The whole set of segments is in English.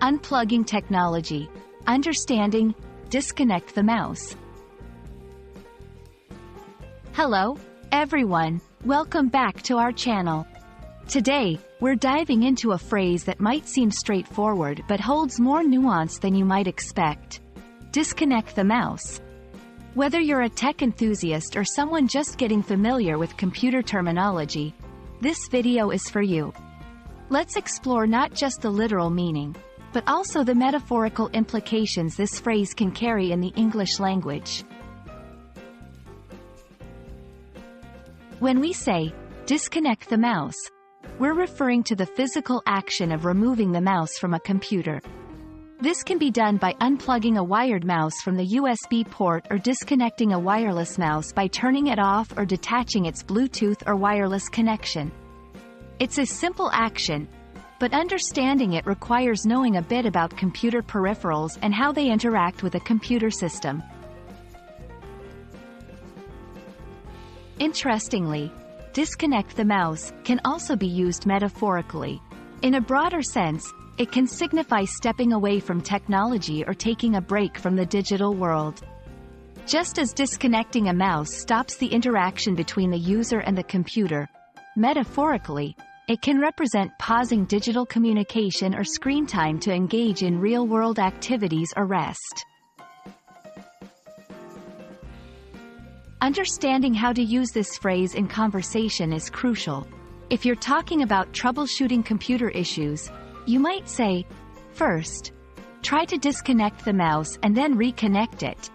Unplugging Technology. Understanding, disconnect the mouse. Hello, everyone. Welcome back to our channel. Today, we're diving into a phrase that might seem straightforward but holds more nuance than you might expect. Disconnect the mouse. Whether you're a tech enthusiast or someone just getting familiar with computer terminology, this video is for you. Let's explore not just the literal meaning, but also the metaphorical implications this phrase can carry in the English language. When we say, disconnect the mouse, we're referring to the physical action of removing the mouse from a computer. This can be done by unplugging a wired mouse from the USB port or disconnecting a wireless mouse by turning it off or detaching its Bluetooth or wireless connection. It's a simple action, but understanding it requires knowing a bit about computer peripherals and how they interact with a computer system. Interestingly, disconnect the mouse can also be used metaphorically. In a broader sense, it can signify stepping away from technology or taking a break from the digital world. Just as disconnecting a mouse stops the interaction between the user and the computer, metaphorically, it can represent pausing digital communication or screen time to engage in real-world activities or rest. Understanding how to use this phrase in conversation is crucial. If you're talking about troubleshooting computer issues, you might say, first, try to disconnect the mouse and then reconnect it.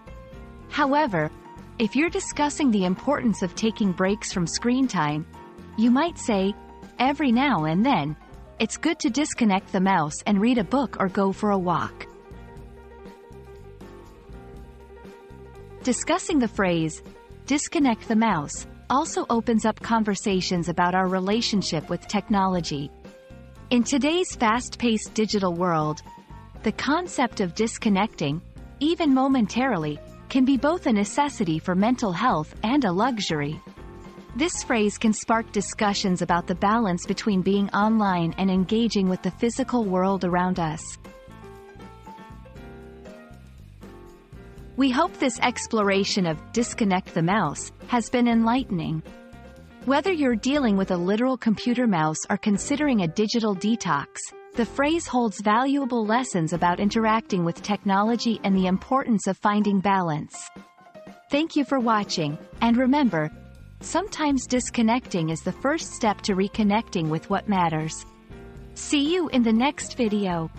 However, if you're discussing the importance of taking breaks from screen time, you might say, every now and then, it's good to disconnect the mouse and read a book or go for a walk. Discussing the phrase, disconnect the mouse, also opens up conversations about our relationship with technology. In today's fast-paced digital world, the concept of disconnecting, even momentarily, can be both a necessity for mental health and a luxury. This phrase can spark discussions about the balance between being online and engaging with the physical world around us. We hope this exploration of disconnect the mouse has been enlightening. Whether you're dealing with a literal computer mouse or considering a digital detox, the phrase holds valuable lessons about interacting with technology and the importance of finding balance. Thank you for watching, and remember, sometimes disconnecting is the first step to reconnecting with what matters. See you in the next video.